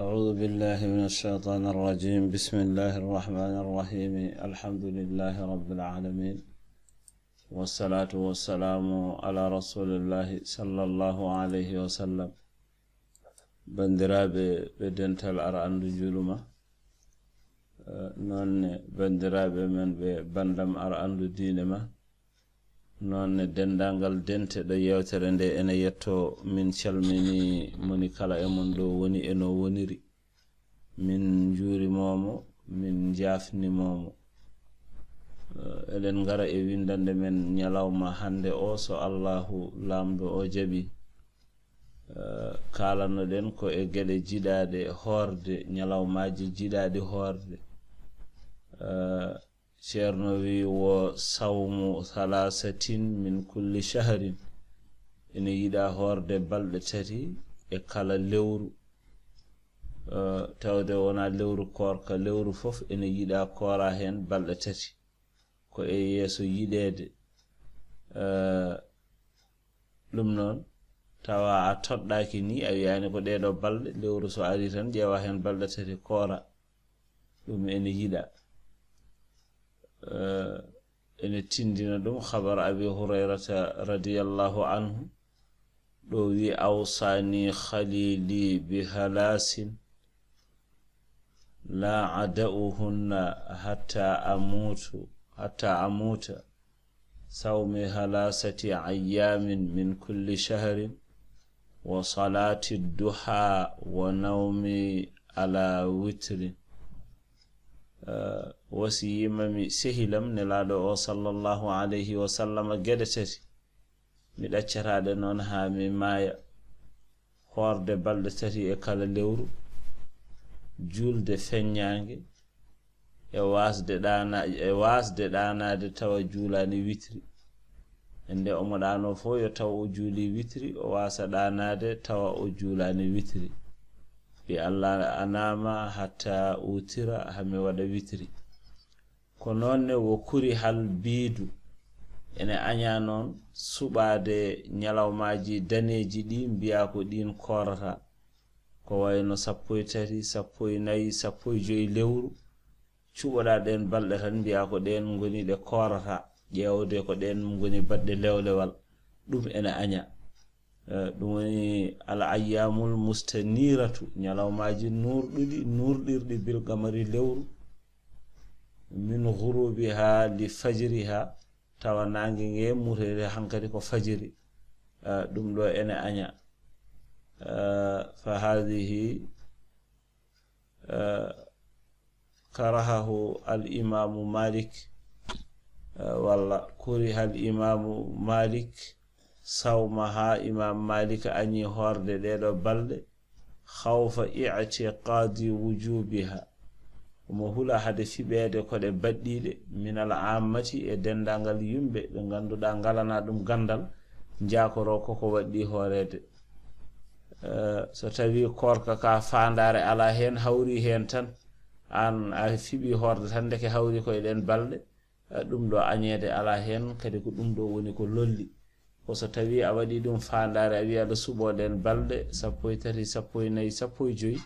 أعوذ بالله من الشيطان الرجيم. بسم الله الرحمن الرحيم. الحمد لله رب العالمين، والصلاة والسلام على رسول الله صلى الله عليه وسلم. بندرابي بدنتال أرانdu juluma nonne bandiraɓe men ɓe bandam arandu diine ma, nonne dendangal dente ɗo yewtere nde ene yetto. min calmini moni kala e mon ɗo woni eno woniri, min juurimomo, min jafnimomo. eɗen ngara e windande men ñalawma hande o, so allahu lamɗo o jaɓi, kalanoɗen ko e gueɗe jiɗaɗe horde, ñalawmaji jiɗaɗi horde. ceerno wi wo sawmu halasatin min kulli shahrin, ene yiɗa horde balɗe tati e kala lewru. tawde wona lewru korka, lewru fof ene yiɗa koora hen balɗe tati, ko e yeeso yiɗede. ɗum noon tawa a toɗɗaki ni, a wiyani ko ɗeɗo balɗe, lewru so ari tan ƴeewa hen balɗe tati koora. ɗum ene yiɗa. ene tindina ɗum khabar abi hurairata radiyallahu anhu ɗo wi awsani khalili bi halasin la ada'uhunna hatta amuta sawmi halasati ayyamin min kulli shahrin wa salati duha wa nawmi ala witrin. wasiyimami sehilam nelaɗo o sallallahu alayhi wa sallam geɗe tati, mi ɗaccataɗe noon ha mi maaya: horde balɗe tati e kala lewru, julde feññange, e wasde ɗanade tawa juulani witri. ende omo ɗano fo yo tawa o juuli witri, o wasa ɗanade tawa o juulani witri. bi allah anama hatta utira, hami waɗa witri. ko noonne wo kuri hal biidu ene aña noon suɓade ñalawmaji daneji ɗi, mbiya ko ɗin korata, ko wayno 13, 14, 15 lewru. cuɓoɗa ɗen balɗe tan mbiya ko ɗen goni ɗe korata, ƴewde ko ɗen goni badɗe lewlewal. ɗum ene aña. ɗum woni al ayyamul mustaniratu, ñalawmaji nurɗirɗi bil qamari lewru, min ghurubiha li fajriha, tawa nangue nge murere hankadi ko fajiri. ɗum ɗo ene aña. fa hadhihi karahahu al imamu malik, walla kuriha al imamu malik sawmaha. imam malik añi horde ɗeɗo balɗe khawfa i'tiqadi wujubiha, omo hula hade fiɓede koɗe baɗɗiɗe, min al ammati, e dendagal yumɓe ɓe ganduɗa ngalana ɗum gandal, jakoro koko waɗɗi horede. so tawi korka ka fandare ala hen, hawri hen tan, an a fiɓi horde tan deke hawri koye ɗen balɗe, ɗum ɗo añede ala hen. kadi ko ɗum ɗo woni ko lolli. ko so tawi a waɗi ɗum fandare, a wiya aɗa suɓoɗen balɗe 13, 14, 15,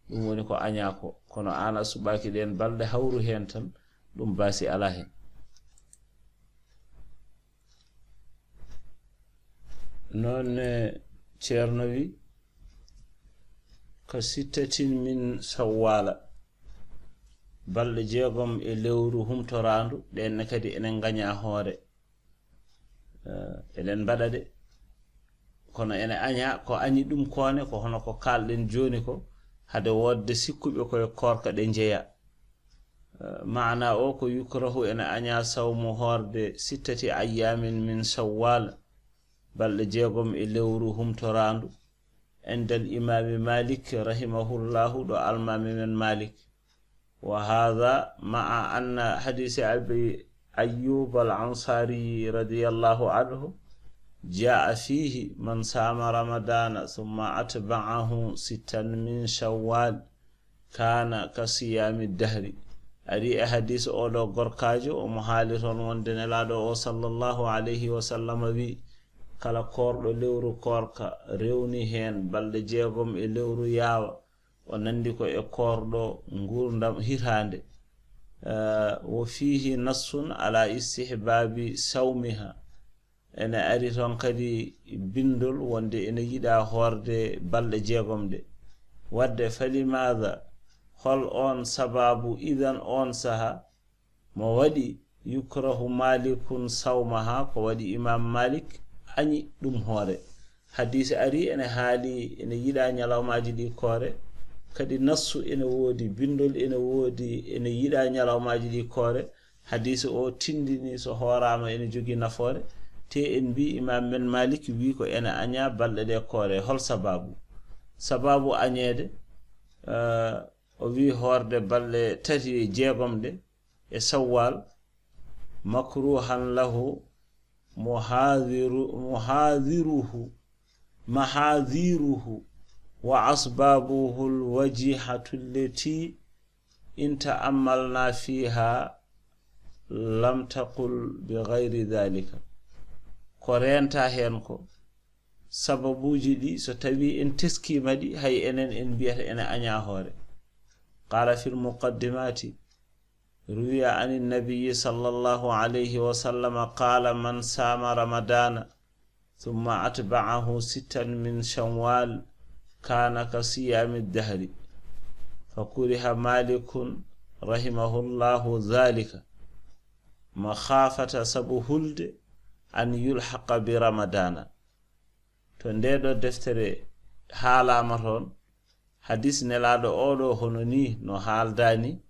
ɗum woni ko añako. kono an a suɓaki ɗen balɗe, hawru hen tan, ɗum basi ala hen. nonne ceerno wi ko 6 min sawwala, balɗe 6 e lewru humtorandu. ɗenne kadi enen gaña hoore, eɗen mbaɗa ɗe, kono ene aña. ko añi ɗum kone ko hono ko kalɗen joni ko, hade wodde sikkuɓe koye korka ɗe jeeya. maana o ko yukrahu, ene aña sawmu horde 6 ayyamin min shawwal, balɗe 6 e lewru humtorandu. endal imami malik rahimahullahu, ɗo almami men malik. wa hadha ma'a anna hadisi abi ayyub al ansari radiyallahu anhu jaa fihi man sama ramadana thumma atba'ahu 6 min shawwal kana ka siyami dahri. ari e hadis oɗo gorkajo omo haali toon wonde nelaɗo o sallallahu alayhi wa sallam wi: kala korɗo lewru korka rewni hen balɗe 6 e lewru yaawa, o nandi ko e kordo ngurdam hirande wo fihi nassun ala istihbabi sawmiha ene ari ton kadi bindol wonde ene yida horde balde jeegomde wadde falimadha hol on sababu idan on saha mo wadi yukrahu malikun sawmaha ko wadi imam malik ani dum hore hadisi ari ene haali ene yida nyalawmaji di kore kadi nassu ene wodi bindol ene wodi ene yida nyalawmaji di kore hadisi o tindini so horama ene jogi nafore te en bi imam men malik wi ko ene anya balde de kore hol sababu anyede o wi horde balde tati jeegomde e sawwal makruhan lahu mahadhiruhu wa asbabuhu alwajihatu allati in ta'ammalna fiha lam taqul bighayri dhalika ko renta hen ko sababuji di so tawi en teskima di hay enen en biyata ene anya hore qala fil muqaddimati روي عن النبي صلى الله عليه وسلم قال من صام رمضان ثم أتبعه 6 من شوال كان كصيام الدهر فكره مالك رحمه الله ذلك مخافة سبهلد أن يلحق برمضان تنديدو دفتر حالا مرون حديث نلادو أولو هنوني نو حال داني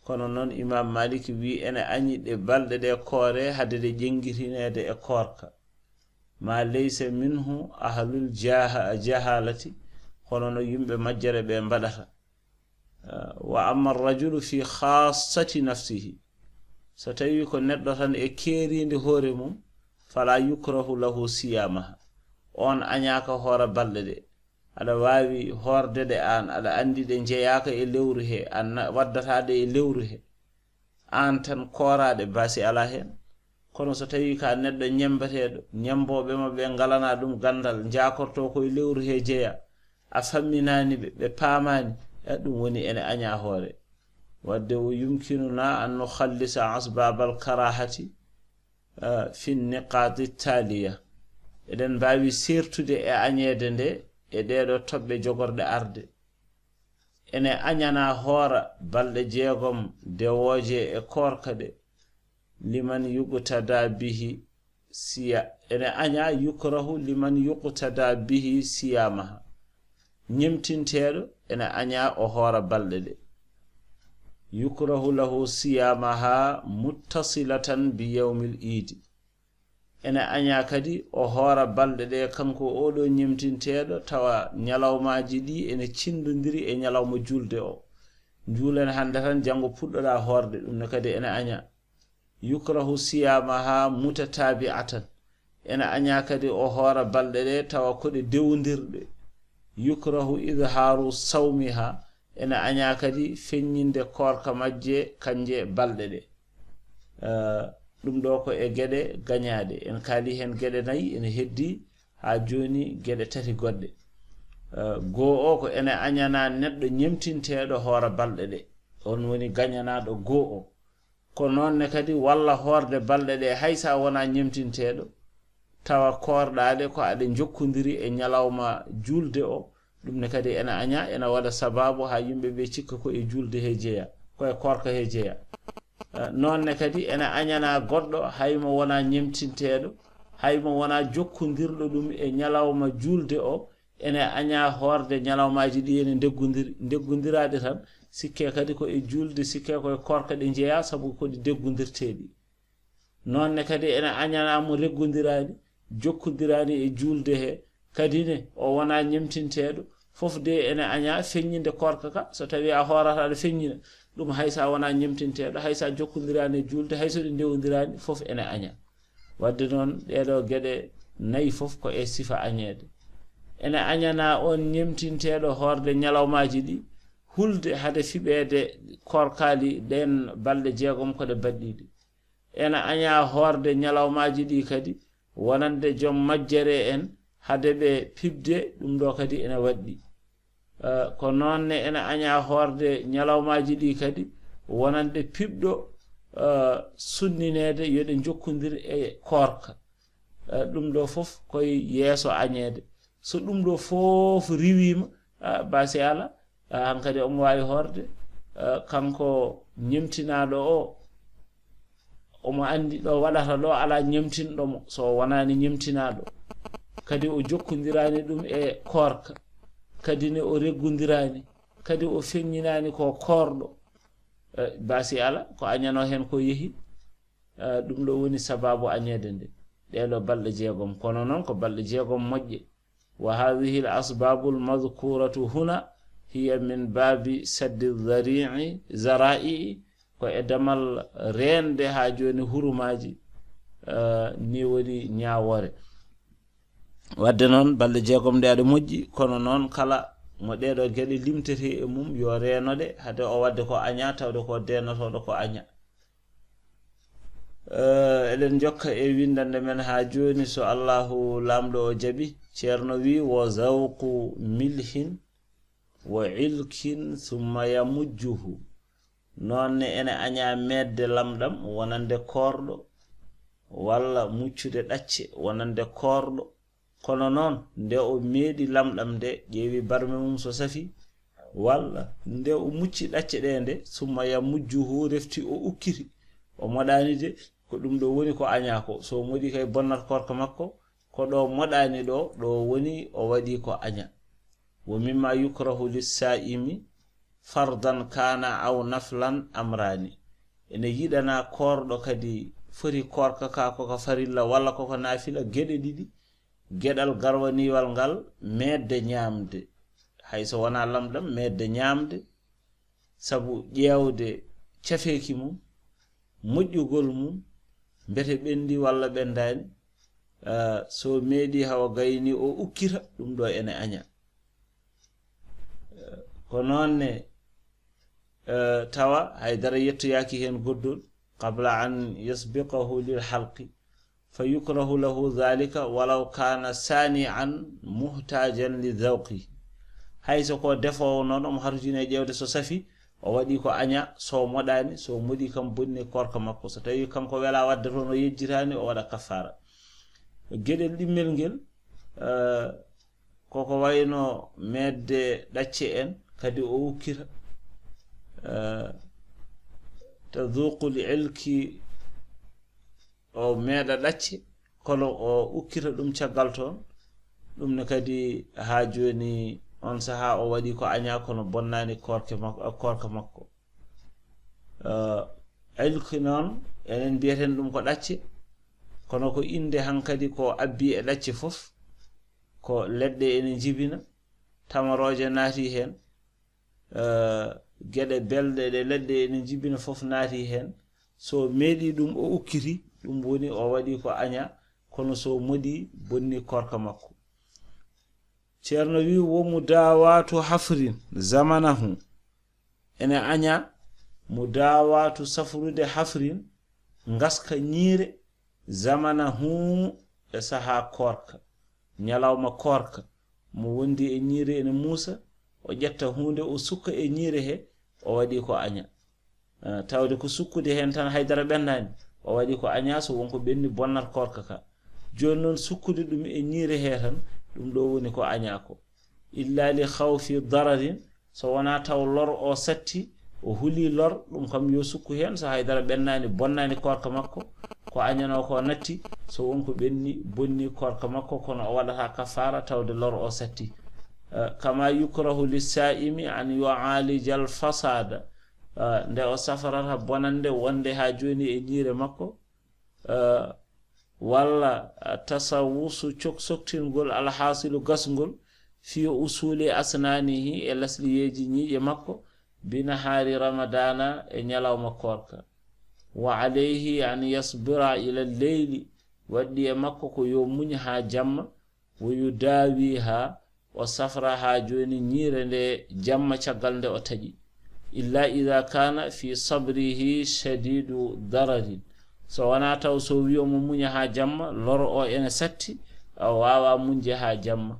kono non imam malik wi ene anyi de balde de kore hadde de jengitinede e korka ma laysa minhu ahlul jahalati kono no yimbe majjere be mbadata wa amma ar-rajulu fi khassati nafsihi so tawi ko neddo tan e kerinde hore mum fala yukrahu lahu siyamaha on anyaka hora balde de ada wawi horde de an ada andi de jeeyaka e lewru he an waddata de e lewru he an tan korade basi ala hen kono so tawi ka neddo nyembatedo nyambobe mabbe ngalana dum gandal jaakorto ko e lewru he jeeya a famminani be paamani dum woni ene anya hore wadde o yumkinuna an nukhallisa asbabal karahati fi niqati taliya eden bawi sertude e anyede de e deedo tobbe jogorde arde ene anyana hora balde jeegom de woje e korkade liman yuqtada bihi siya ene anya yukrahu liman yuqtada bihi siyamaha nyimtinteedo ene anya o hora balde de yukrahu lahu siyamaha muttasilatan bi yawmil eid ene anya kadi o hora balde de kanko odo nyimtinteedo tawa nyalawmaaji di ene cindondiri e nyalawma julde o julen hande tan jango puddoda horde dum ne kadi ene anya yukrahu siyamaha mutatabi'atan ene anya kadi o hora balde de tawa ko de dewondirde yukrahu izharu sawmiha ene anya kadi fenyinde korka majje kanje balde de dum do ko e gede gagnade en kali hen gede nayi en heddi ha joni gede tati godde go o ko ene anyana neddo nyemtinteedo hora balde de on woni gagnanaado go o ko nonne kadi walla horde balde de haysa wona nyemtinteedo tawa kordaade ko ade jokkondiri e nyalawma julde o dum ne kadi ene anya ena wada sababu ha yimbe be cikka ko e julde he jeya ko e korka he jeya nonne kadi ene anyana goddo haymo wona nyemtinteedo haymo wona jokkondirdo dum e nyalawma julde o ene anya horde nyalawmaaji di ene deggondirade tan sikke kadi ko e julde sikke ko e korka de jeya sabu ko di deggondirteedi nonne kadi ene anyana mo reggondirani jokkondirani e julde he kadi ne o wona nyemtinteedo fof de ene anya fenyinde korka ka so tawi a horata de fenyina dum haysa wona nyemtinteedo haysa jokkondirani julde hayso de dewondirani fof ene anya wadde non deedo gede nayi fof ko e sifa anyede ene anyana on nyemtinteedo horde nyalawmaaji di hulde hade fibede korkali den balde jeegom ko de baddidi ene anya horde nyalawmaaji di kadi wonande jom majjere en hade be pibde dum do kadi ene waddi ko noonne ene aña horde ñalawmaji ɗi kadi wonande piɓɗo sunninede yoɗe jokkodiri e korka ɗum ɗo fof koye yeeso añede so ɗum ɗo fof riwima basi ala hankadi omo wawi horde kanko ñemtinaɗo o omo andi ɗo waɗata ɗo ala ñemtinɗomo so wonani ñemtinaɗo kadi o jokkodirani ɗum e korka kadi ne o reggodirani kadi o feŋñinani ko korɗo basi ala ko añano hen ko yeehi ɗum ɗo woni sababu añede nde ɗeɗo balɗe jeegom kono noon ko balɗe jeegom moƴƴe wa hadhihi al asbabu al madhkuratu huna hiya min babi saddi zara'i ko e damal rende ha joni hurumaji ni woni ñawore wadde noon balɗe jeegom nde aɗa moƴƴi kono noon kala mo ɗeɗo gueɗe limtete e mum yo renode hade o wadde ko aña tawde ko denotoɗo ko aña eɗen jokka e windande men ha joni so allahu lamɗo o jaaɓi ceerno wi wo zawqu milhin wa ilkin thumma yamujjuhu nonne ene aña medde lamɗam wonande korɗo walla muccude ɗacce wonande korɗo kono noon nde o meeɗi lamɗam nde ƴeewi barme mum so safi walla nde o mucci ɗacce ɗe nde summa yamujjuhu refti o ukkiti o moɗani de ko ɗum ɗo woni ko aña ko so moɗi kay bonnat korka makko ko ɗo moɗani ɗo woni o waɗi ko aña wa mimma yukrahu lis-sa'imi fardan kana aw naflan amrani ene yiɗana korɗo kadi foti korka ka koko farilla walla koko nafila geɗe ɗiɗi geɗal garwaniwal ngal medde ñamde hayso wona lamɗam medde ñamde sabu ƴewde cafeki mum moƴƴugol mum mbete ɓendi walla ɓendani so meeɗi hawa gayni o ukkita ɗum ɗo ene aña ko noonne tawa haydara yettoyaki hen goddol qabla an yasbiqahu lil halqi fayukrahu lahu dhalika walaw kana sani'an muhtajan li dhawqi hayso ko defowo noon omo harjine ƴewde so safi o waɗi ko aña so moɗani so moɗi kam bonni korka makko so tawi kanko wela wadde toon o yejjitani o waɗa kaffara gueɗel ɗimmel ngel koko wayno medde ɗacce en kadi o ukkita tadhuqul ilki o meeɗa ɗacce kono o ukkita ɗum caggal toon ɗum ne kadi ha joni on saha o waɗi ko aña kono bonnani korka makko ilki noon enen mbiyeten ɗum ko ɗacce kono ko inde hankadi ko abbi e ɗacce fof ko leɗɗe ene jibina tamaroje naati hen gueɗe belɗe ɗe leɗɗe ene jibina fof naati hen so meeɗi ɗum o ukkiti ɗum woni o waɗi ko aña kono so moɗi bonni korka makko ceerno wi wo mudawatu hafrin zamanahu ene aña mudawatu safrude hafrin ngaska ñiire zamanahu e saha korka ñalawma korka mo wondi e ñiire ene muusa o ƴetta hunde o sukka e ñiire he o waɗi ko aña tawde ko sukkude hen tan haydara ɓennani o waɗi ko aña so wonko ɓenni bonnat korka ka joni noon sukkude ɗum e ñiire he tan ɗum ɗo woni ko aña ko illa li khawfi dararin so wona taw lor o satti o huli lor ɗum kam yo sukku hen so haydara ɓennani bonnani korka makko ko añano ko natti so wonko ɓenni bonni korka makko kono o waɗata kafara tawde lor o satti kama yukrahu lis-sa'imi an yu'alija al-fasada nde o safarata bonande wonde ha joni e ñiire makko walla tasawusu soktingol alhasilu gasgol fi usuli asnanihi e lasliyeji ñiiƴe makko binahari ramadana e ñalawma korka wa alayhi an yasbira ila leyli waddi e makko ko yo muñ ha jamma wo yudawiha o safra ha joni ñiire nde jamma caggal nde o taƴi illa idha kana fi sabrihi shadidu dararin so wona taw so wi omo muña ha jamma lor o ene satti o wawa muñje ha jamma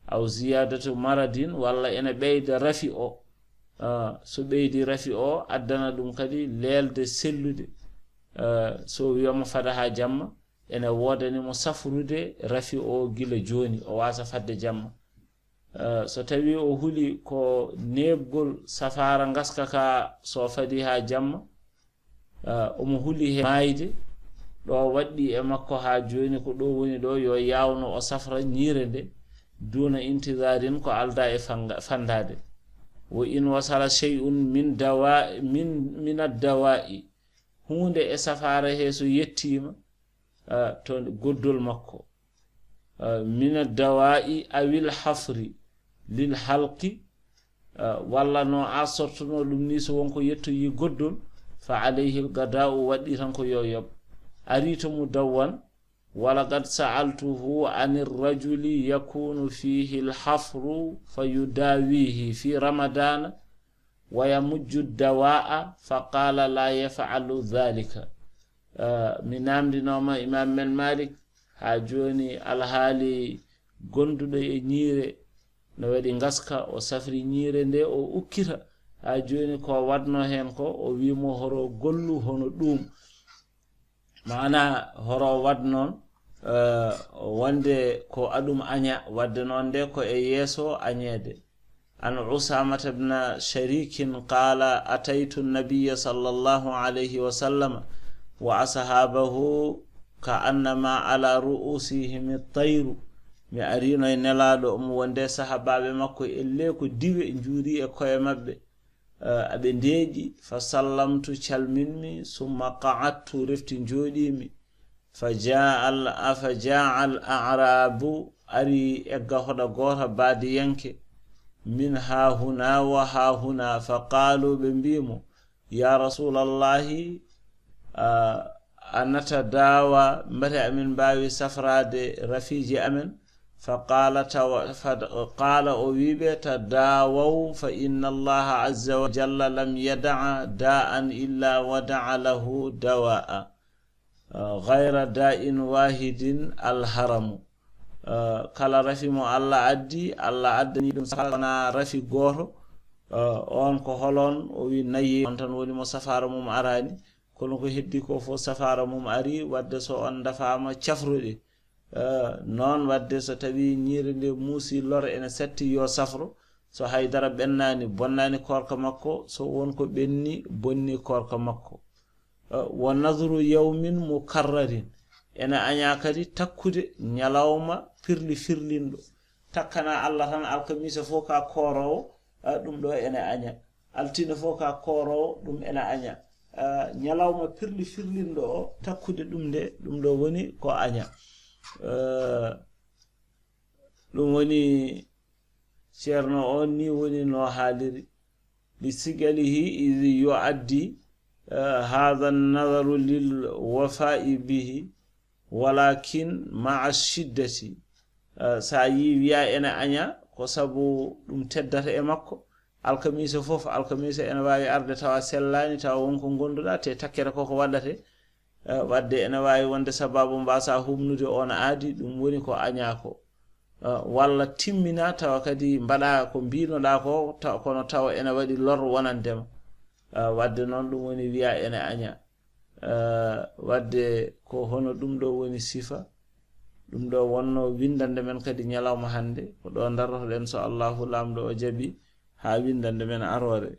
aw ziyadatu maradin walla ene ɓeyda rafi o so ɓeydi rafi o addana ɗum kadi leelde sellude so wiyama fada ha jamma ene wodanimo safrude rafi o gila joni o wasa fadde jamma so tawi o huli ko nebgol safara gaska ka so fadi ha jamma omo huli he mayde ɗo waɗɗi e makko ha joni ko ɗo woni ɗo yo yawno o safra ñiire nde duna intidarin ko alda e fandade wo in wasala shay'un min ad-dawa'i hunde e safara he so yettima to goddol makko min ad-dawa'i awil hafri lil halqi walla no a sortuno ɗum ni so wonko yettoyi goddol fa alayhi al-gada'u waɗɗi tan ko yo yob ari to mudawwan ولقد سألته عن الرجل يكون فيه الحفر فيداويه في رمضان ويمج الدواء فقال لا يفعل ذلك من أمر نوم إمام من مالك هاجوني الحالي gonduɗo e ñiire no waɗi ngaska o safri ñiire nde o ukkita ha joni ko wadno hen ko o wimo horo gollu hono ɗum mana horo wad noon wonde ko adum anya wadde noon nde ko e yeso anyede an usamata ibn sharikin qala ataytu an-nabiyya sallallahu alayhi wa sallam wa ashabahu ka annama ala ru'usihim at-tayr mi arino e nelaɗo mo wonde sahabaɓe makko elle ko diwe njuri e koye mabɓe aɓe ndeeƴi fa sallamtu calminmi summa qa'adtu refti jooɗimi fa jaa al a'rabu ari egga hoɗa goota baadiyanke min ha huna wa ha huna fa qaalu ɓe mbimo ya rasulallahi anata dawa mbate amin mbawi safrade rafiji amen فقال أويبة تداووا فإن الله عز وجل لم يدع داء إلا ودع له دواء غير داء واحد الهرم kala rafi mo Allah addi Allah addani ɗum safana rafi goto on ko holon o wi nayi on tan woni mo safara mum arani kono ko heddi ko fo safara mum ari wadde so on dafama cafrude non wadde so tawi ñiire nde muusi lor ene setti yo safro so haydara bennani bonnani korka makko so wonko benni bonni korka makko wa nadhru yawmin mukarrarin ene anya kadi takkude nyalawma firlindo takkana Allah tan alkamisa fo ka korowo dum do ene anya altina fo ka korowo dum ene anya nyalawma firlindo o takkude dum do woni ko anya ɗum woni ceerno on ni woni no haaliri li sigalihi idh yu'addi hadha an-nadharu lil wafa'i bihi walakin ma'a shiddati sa yi wiya ene anya ko sabu ɗum teddata e makko alkamisa fof alkamisa ene wawi arde tawa sellani tawa wonko gonduɗa te takkere koko waɗate wadde ene wawi wonde sababu mbasa humnude on aadi ɗum woni ko añako walla timmina tawa kadi mbaɗa ko mbinoɗa ko kono tawa ene waɗi lor wonandema wadde noon ɗum woni wiya ene aña wadde ko hono ɗum ɗo woni sifa ɗum ɗo wonno windande men kadi ñalawma hande ko ɗo darrotoɗen so Allahu lamɗo o jaaɓi ha windande men arore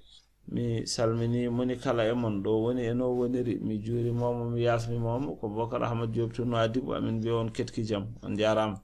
mi salmini moni kala e mon ɗo woni e no woniri mi juuri momo mi yafni momo ko Bokar Ahmad Diop to no adibu amin be on ketki jam on jarama